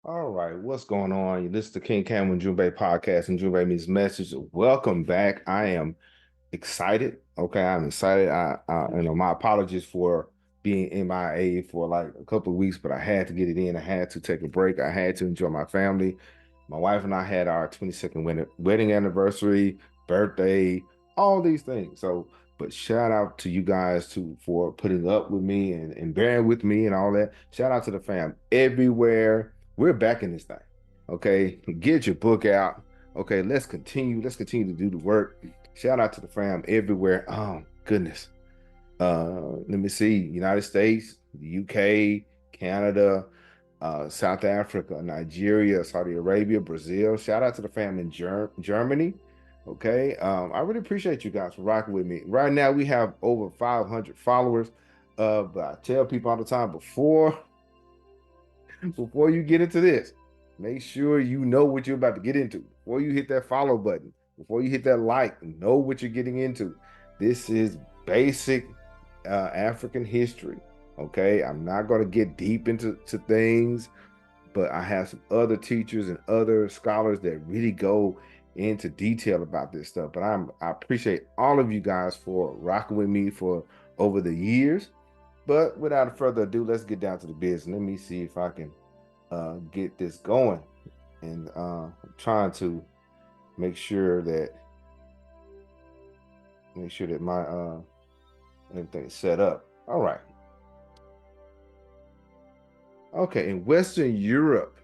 All right, what's going on? This is the King Cam and Ujumbe podcast and Ujumbe means message. Welcome back. I am excited. Okay, I'm excited. My apologies for being MIA for like a couple of weeks, but I had to get it in. I had to take a break. I had to enjoy my family. My wife and I had our 22nd wedding anniversary, birthday, all these things. So, but shout out to you guys for putting up with me and bearing with me and all that. Shout out to the fam everywhere. We're back in this thing. Okay, get your book out. Okay, let's continue. Let's continue to do the work. Shout out to the fam everywhere. Oh goodness. Let me see. United States, the UK, Canada, South Africa, Nigeria, Saudi Arabia, Brazil. Shout out to the fam in Germany. Okay. I really appreciate you guys for rocking with me. Right now we have over 500 followers. But I tell people all the time before you get into this, make sure you know what you're about to get into. Before you hit that follow button, before you hit that like, know what you're getting into. This is basic African history. Okay, I'm not going to get deep into things, but I have some other teachers and other scholars that really go into detail about this stuff. But I appreciate all of you guys for rocking with me for over the years. But without further ado, let's get down to the business. Let me see if I can get this going. And I'm trying to make sure that my everything's set up. All right. Okay, in Western Europe,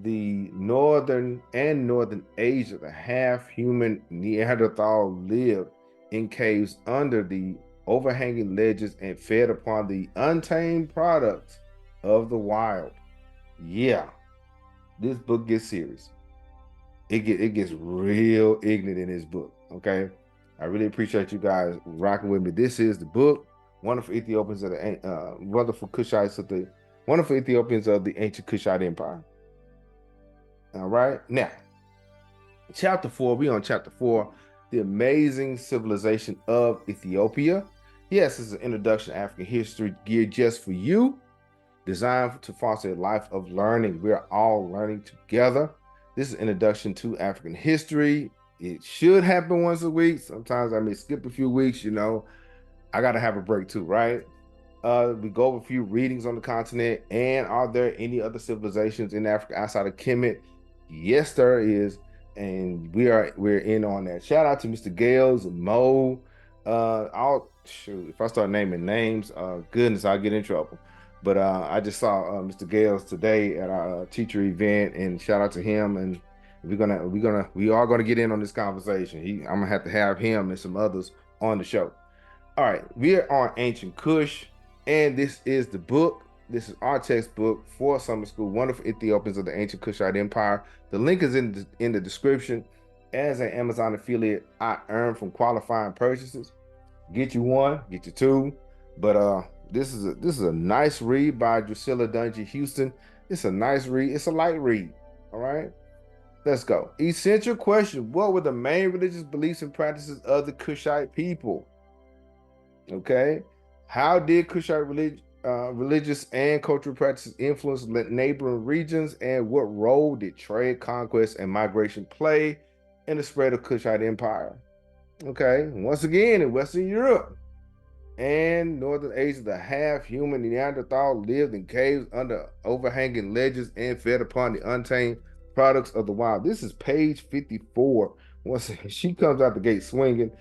the northern Asia, the half-human Neanderthal lived in caves under the overhanging ledges and fed upon the untamed products of the wild. Yeah, this book gets serious. It gets real ignorant in this book. Okay, I really appreciate you guys rocking with me. This is the book, Wonderful Ethiopians of the Wonderful Cushites of the Wonderful Ethiopians of the Ancient Cushite Empire. All right, now chapter 4. We on chapter 4, the amazing civilization of Ethiopia. Yes, this is an introduction to African history geared just for you, designed to foster a life of learning. We're all learning together. This is an introduction to African history. It should happen once a week. Sometimes I may skip a few weeks, I got to have a break too, right? We go over a few readings on the continent. And are there any other civilizations in Africa outside of Kemet? Yes, there is. And we're in on that. Shout out to Mr. Gales and Mo. I'll shoot if I start naming names, goodness, I'll get in trouble. But I just saw Mr. Gales today at our teacher event, and shout out to him. And we are gonna get in on this conversation. I'm gonna have him and some others on the show. All right, we are on Ancient Kush, and this is the book. This is our textbook for summer school, Wonderful Ethiopians of the Ancient Kushite Empire. The link is in the description. As an Amazon affiliate, I earn from qualifying purchases. Get you one, get you two. But this is a nice read by Drusilla Dungy Houston. It's a nice read. It's a light read. All right. Let's go. Essential question. What were the main religious beliefs and practices of the Kushite people? Okay. How did Kushite religious and cultural practices influence neighboring regions, and what role did trade, conquest, and migration play in the spread of Kushite Empire? Okay. Once again, in Western Europe and Northern Asia, the half-human Neanderthal lived in caves under overhanging ledges and fed upon the untamed products of the wild. This is page 54. Once she comes out the gate swinging,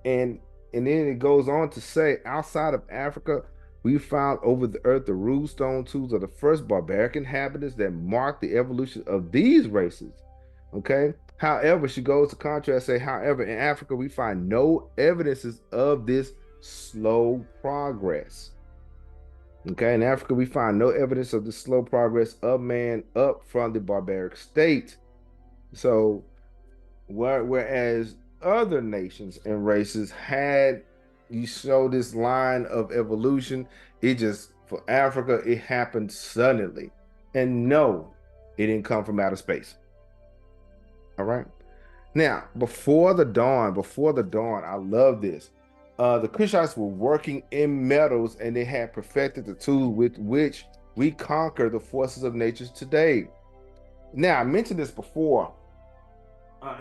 and then it goes on to say, outside of Africa, we found over the earth the rude stone tools of the first barbaric inhabitants that marked the evolution of these races. Okay. However, she goes to contrast, say, however, in Africa, we find no evidences of this slow progress. Okay, in Africa, we find no evidence of the slow progress of man up from the barbaric state. So, whereas other nations and races had, you show this line of evolution, it just, for Africa, it happened suddenly. And no, it didn't come from outer space. All right. Now, before the dawn, I love this. The Kushites were working in metals, and they had perfected the tools with which We conquer the forces of nature today. Now, I mentioned this before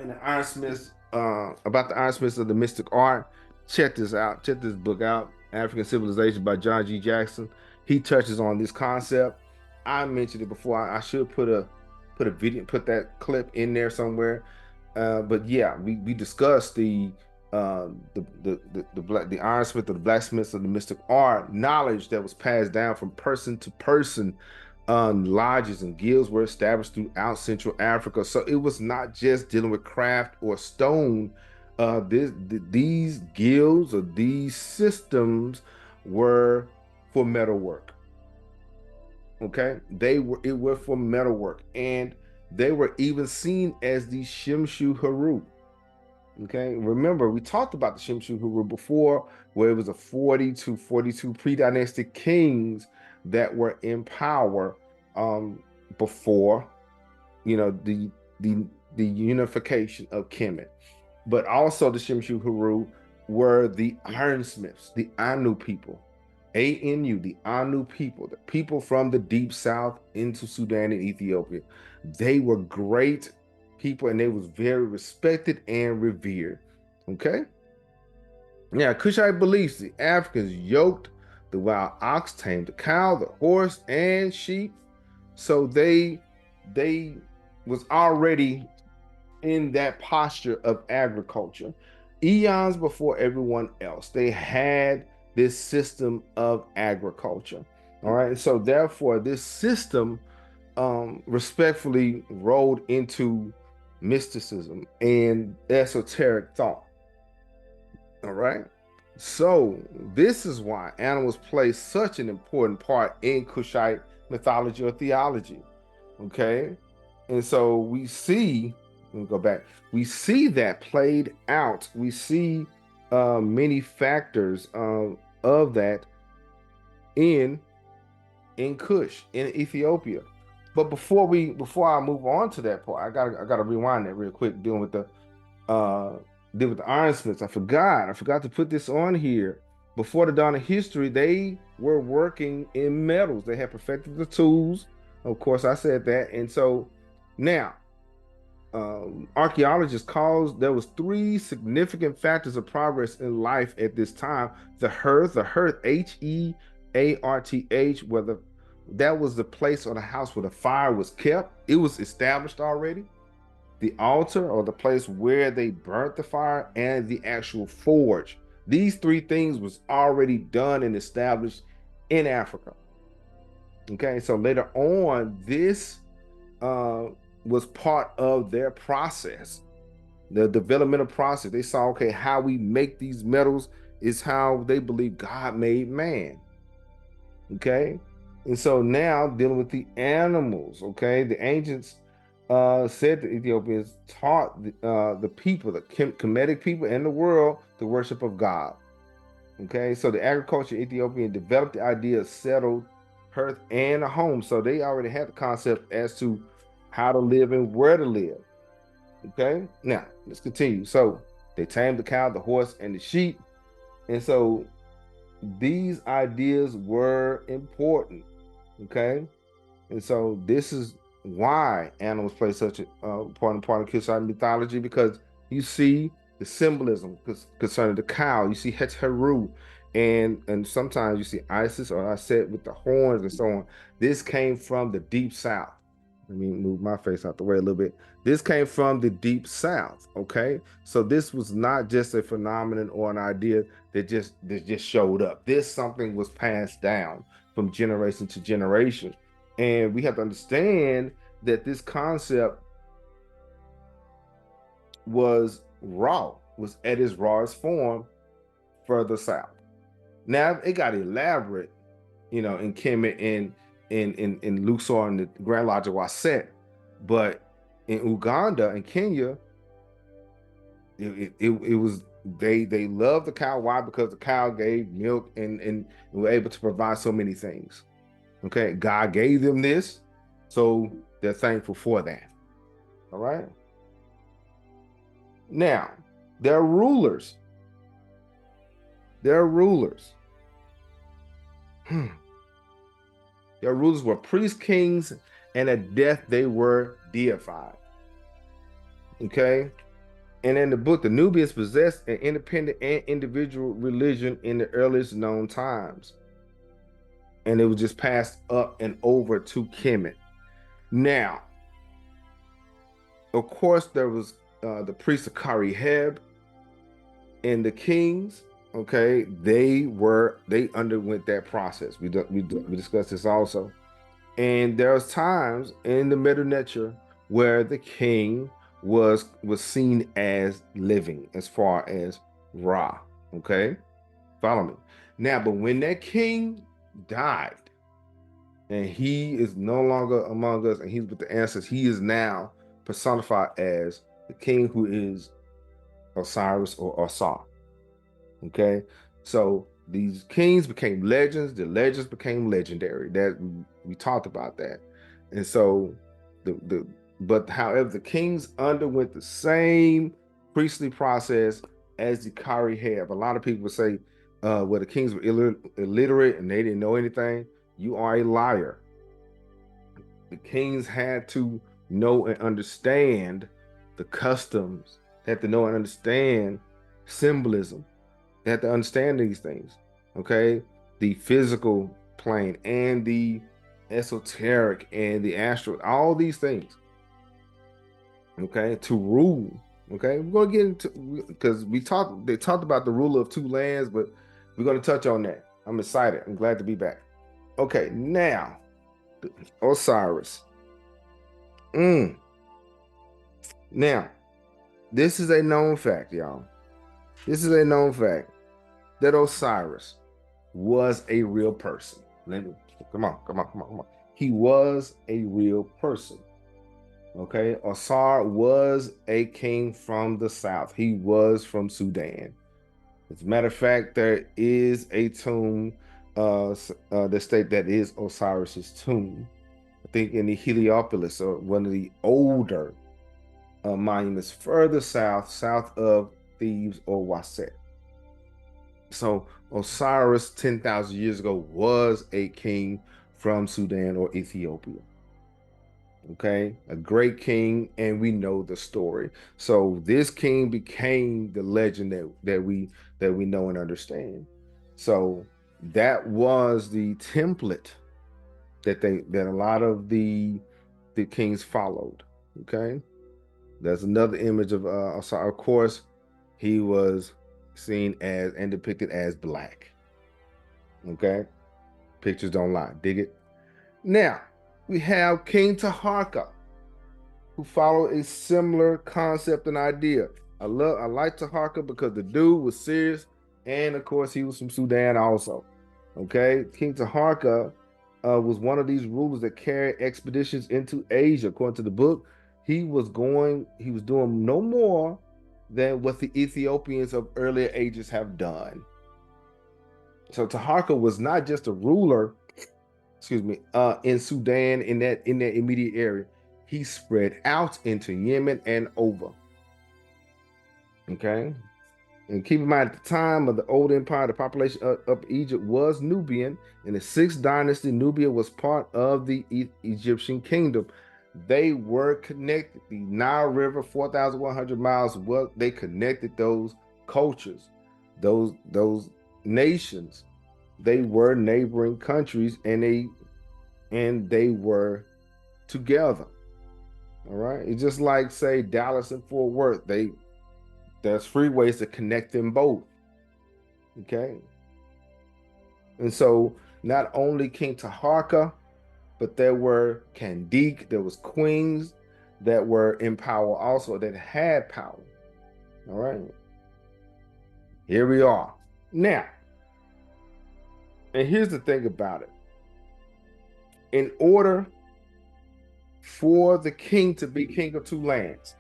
in the Ironsmiths, about the Ironsmiths of the Mystic Art. Check this out. Check this book out, African Civilization by John G. Jackson. He touches on this concept. I mentioned it before. I should put a video, put that clip in there somewhere. But yeah, we discussed the ironsmith or the blacksmiths of the mystic art knowledge that was passed down from person to person. Lodges and guilds were established throughout Central Africa, so it was not just dealing with craft or stone. These guilds or these systems were for metalwork. Okay, it were for metalwork, and they were even seen as the Shimshu Haru. Okay, remember we talked about the Shimshu Haru before, where it was a 40 to 42 pre-dynastic kings that were in power before, you know, the unification of Kemet. But also the Shimshu Haru were the ironsmiths, the Anu people. ANU, the Anu people, the people from the deep south into Sudan and Ethiopia. They were great people and they was very respected and revered. Okay. Now, Kushite beliefs, the Africans yoked the wild ox, tamed the cow, the horse, and sheep. So they was already in that posture of agriculture. Eons before everyone else, they had this system of agriculture. All right. So therefore, this system respectfully rolled into mysticism and esoteric thought. All right. So this is why animals play such an important part in Kushite mythology or theology. Okay. And so we see, let me go back, we see that played out. We see many factors of that in Kush, in Ethiopia. But before I move on to that part, I gotta rewind that real quick, dealing with the uh ironsmiths. I forgot to put this on here. Before the dawn of history, they were working in metals. They had perfected the tools. Of course, I said that. And so now archaeologists calls there was three significant factors of progress in life at this time. The hearth, Hearth, where that was the place or the house where the fire was kept. It was established already. The altar or the place where they burnt the fire, and the actual forge. These three things was already done and established in Africa. Okay, so later on, this uh, was part of their process, the developmental process. They saw, okay, how we make these metals is how they believe God made man. Okay. And so now dealing with the animals, okay, the ancients said the Ethiopians taught the people, the Kemetic people and the world, the worship of God. Okay, so the agriculture Ethiopian developed the idea of settled hearth and a home. So they already had the concept as to how to live and where to live. Okay, now let's continue. So they tamed the cow, the horse, and the sheep. And so these ideas were important. Okay, and so this is why animals play such an important part of Kushite mythology, because you see the symbolism concerning the cow. You see Heteru, and sometimes you see Isis or Iset with the horns and so on. This came from the deep south. Let me move my face out the way a little bit. This came from the deep south. Okay, so this was not just a phenomenon or an idea that just showed up. This something was passed down from generation to generation. And we have to understand that this concept was raw, was at its rawest form further south. Now it got elaborate, you know, in Kemet, in Luxor and the Grand Lodge of Waset, but in Uganda and Kenya, it was they loved the cow. Why? Because the cow gave milk and were able to provide so many things. Okay, God gave them this, so they're thankful for that. All right. Now, they're rulers. They're rulers. Their rulers were priests, kings, and at death they were deified. Okay? And in the book, the Nubians possessed an independent and individual religion in the earliest known times. And it was just passed up and over to Kemet. Now, of course, there was the priest of Heb and the kings. Okay, they underwent that process. We discussed this also. And there was times in the Middle Nature where the king was seen as living, as far as Ra. Okay, follow me. Now, but when that king died, and he is no longer among us, and he's with the ancestors, he is now personified as the king who is Osiris or Osar. Okay, so these kings became legends. The legends became legendary. That we talked about that, and so but however, the kings underwent the same priestly process as the Heb. A lot of people would say, well, the kings were illiterate and they didn't know anything. You are a liar. The kings had to know and understand the customs. They had to know and understand symbolism. They had to understand these things, okay? The physical plane and the esoteric and the astral, all these things, okay, to rule, okay? We're gonna get into, because they talked about the ruler of two lands, but we're gonna touch on that. I'm excited. I'm glad to be back. Okay, now, Osiris. Now, this is a known fact, y'all. This is a known fact that Osiris was a real person. Come on. He was a real person. Okay, Osar was a king from the south. He was from Sudan. As a matter of fact, there is a tomb that state that is Osiris's tomb. I think in the Heliopolis, or one of the older monuments further south of Thebes or Waset. So Osiris 10,000 years ago was a king from Sudan or Ethiopia. Okay, a great king, and we know the story. So this king became the legend that we know and understand. So that was the template that a lot of the kings followed. Okay, there's another image of Osiris. Of course, he was seen as and depicted as black. Okay, pictures don't lie. Dig it. Now we have King Taharqa, who followed a similar concept and idea. I like Taharqa because the dude was serious, and of course he was from Sudan also. Okay, King Taharqa was one of these rulers that carried expeditions into Asia. According to the book, he was doing no more than what the Ethiopians of earlier ages have done. So Taharqa was not just a ruler, in Sudan, in that immediate area. He spread out into Yemen and over. Okay, and keep in mind, at the time of the old empire, the population of Egypt was Nubian. In the 6th dynasty, Nubia was part of the Egyptian kingdom. They were connected. The Nile River, 4,100 miles, they connected those cultures, those nations. They were neighboring countries, and they were together. All right, it's just like, say, Dallas and Fort Worth. There's freeways to connect them both. Okay, and so not only King Taharqa, but there were Kandik, there was queens that were in power also, that had power. All right, here we are now. And here's the thing about it. In order for the king to be king of two lands,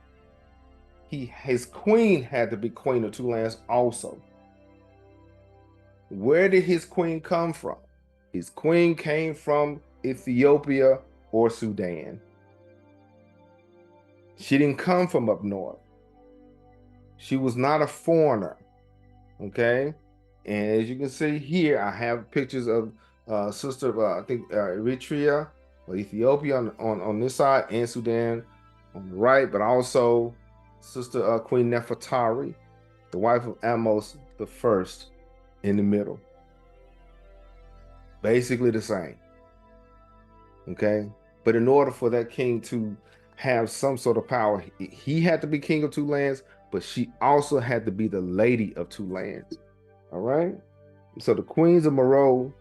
his queen had to be queen of two lands also. Where did his queen come from? His queen came from Ethiopia or Sudan. She didn't come from up north. She was not a foreigner. Okay, and as you can see here, I have pictures of sister, I think Eritrea or Ethiopia on this side, and Sudan on the right, but also sister Queen Nefertari, the wife of Amos the first, in the middle. Basically the same. Okay, but in order for that king to have some sort of power, he had to be king of two lands, but she also had to be the lady of two lands. All right. So the queens of Meroe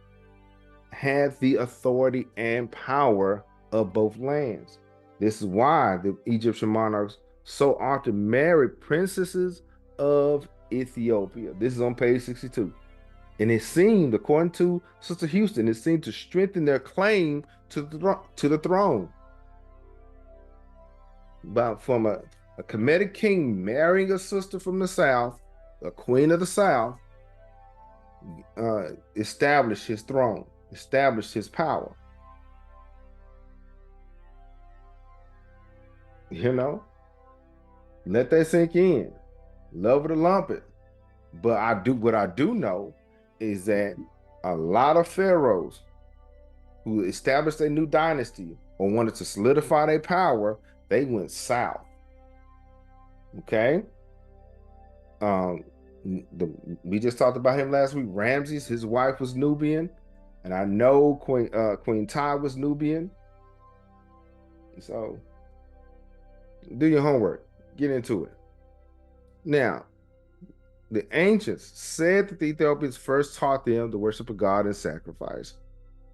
had the authority and power of both lands. This is why the Egyptian monarchs so often married princesses of Ethiopia. This is on page 62. And it seemed, according to Sister Houston, it seemed to strengthen their claim to the throne. But from a Kemetic king marrying a sister from the south, a queen of the south, established his throne, established his power. You know, let that sink in. Love it or lump it. But what I do know is that a lot of pharaohs who established a new dynasty or wanted to solidify their power, they went south. Okay. We just talked about him last week. Ramses, his wife was Nubian, and I know Queen Tai was Nubian. So do your homework, get into it. Now, the ancients said that the Ethiopians first taught them to worship a god and sacrifice.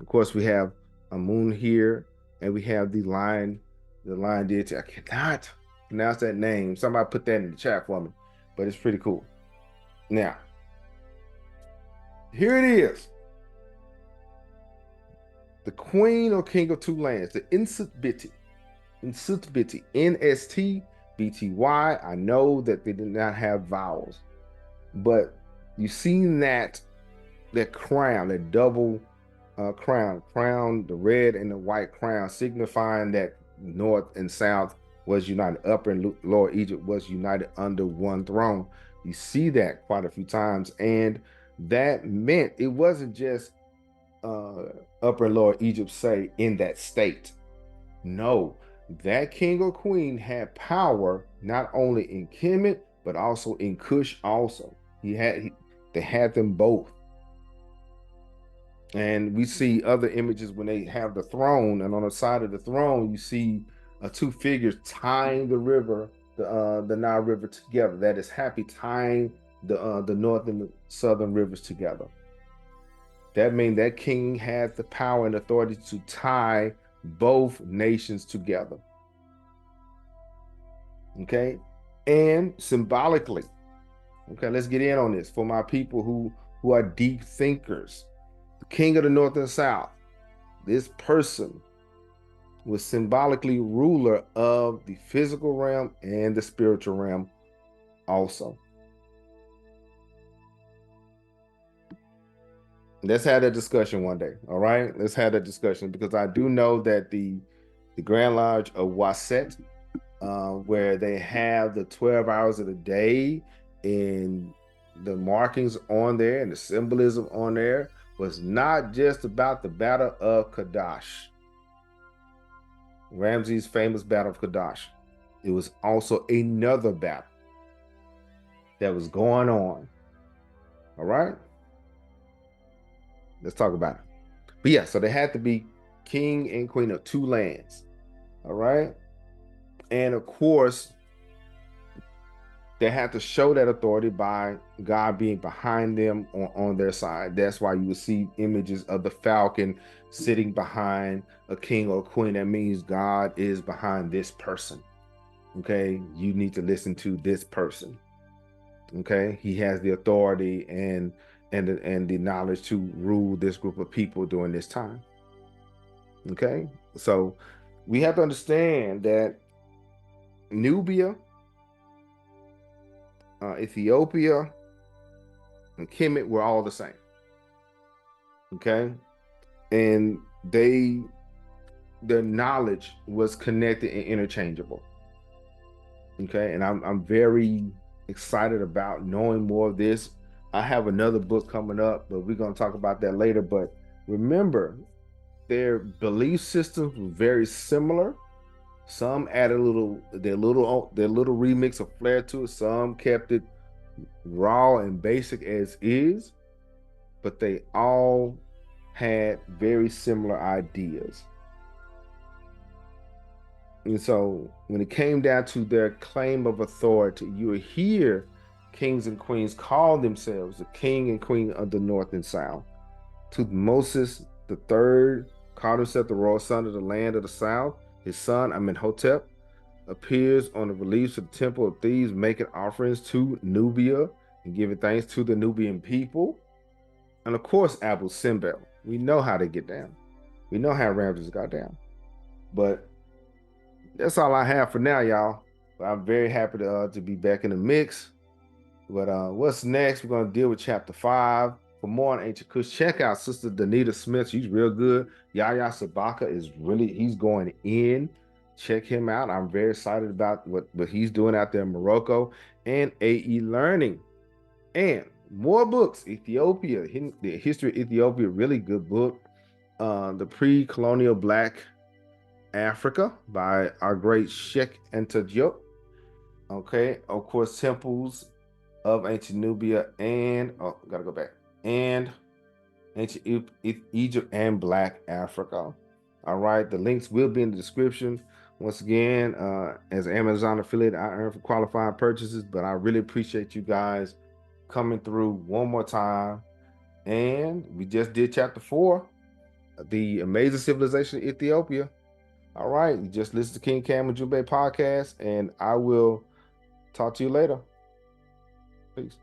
Of course, we have Amun here, and we have the lion deity. I cannot pronounce that name. Somebody put that in the chat for me, but it's pretty cool. Now, here it is. The queen or king of two lands, the Nsutbiti, Nstbty. I know that they did not have vowels, but you seen that crown, that double crown, the red and the white crown, signifying that North and South was united, Upper and Lower Egypt was united under one throne. You see that quite a few times, and that meant it wasn't just Upper and Lower Egypt, say, in that state. No, that king or queen had power not only in Kemet but also in Kush. Also, they had them both. And we see other images when they have the throne, and on the side of the throne you see two figures tying the river, the Nile River, together. That is Happy, tying the north and the southern rivers together. That means that king had the power and authority to tie both nations together. Okay, and symbolically, okay, let's get in on this for my people who are deep thinkers. The king of the north and south, this person was symbolically ruler of the physical realm and the spiritual realm also. Let's have that discussion one day. All right, let's have that discussion, because I do know that the Grand Lodge of Waset, where they have the 12 hours of the day and the markings on there and the symbolism on there, was not just about the Battle of Kadesh, Ramses' famous Battle of Kadesh. It was also another battle that was going on. All right, let's talk about it. But yeah, so they had to be king and queen of two lands. All right, and of course they had to show that authority by God being behind them on their side. That's why you would see images of the falcon sitting behind a king or a queen. That means God is behind this person. Okay, you need to listen to this person. Okay, he has the authority and the knowledge to rule this group of people during this time. Okay, so we have to understand that Nubia, Ethiopia, and Kemet were all the same. Okay, and their knowledge was connected and interchangeable. Okay, and I'm very excited about knowing more of this. I have another book coming up, but we're going to talk about that later. But Remember, their belief systems were very similar. Some added a little their little remix of flair to it. Some kept it raw and basic as is, but they all had very similar ideas. And so when it came down to their claim of authority, you would hear kings and queens call themselves the king and queen of the north and south. Tutmosis the third called himself the royal son of the land of the south. His son, Amenhotep, appears on the reliefs of the temple of Thebes, making offerings to Nubia and giving thanks to the Nubian people. And of course, Abu Simbel. We know how they get down. We know how Ramses got down. But that's all I have for now, y'all. But I'm very happy to be back in the mix. But what's next? We're gonna deal with chapter 5. For more on ancient Kush, check out Sister Danita Smith. She's real good. Yahya Sabaka he's going in. Check him out. I'm very excited about what he's doing out there in Morocco and AE Learning. And more books. Ethiopia, the history of Ethiopia, really good book. The Pre-Colonial Black Africa by our great Sheikh Enta. Okay, of course, Temples of Ancient Nubia and gotta go back, and Ancient Egypt and Black Africa. All right, the links will be in the description. Once again, as an Amazon affiliate, I earn for qualified purchases, but I really appreciate you guys coming through one more time. And we just did chapter 4, the amazing civilization of Ethiopia. All right, you just listen to King Cam and Ujumbe podcast, and I will talk to you later. Peace.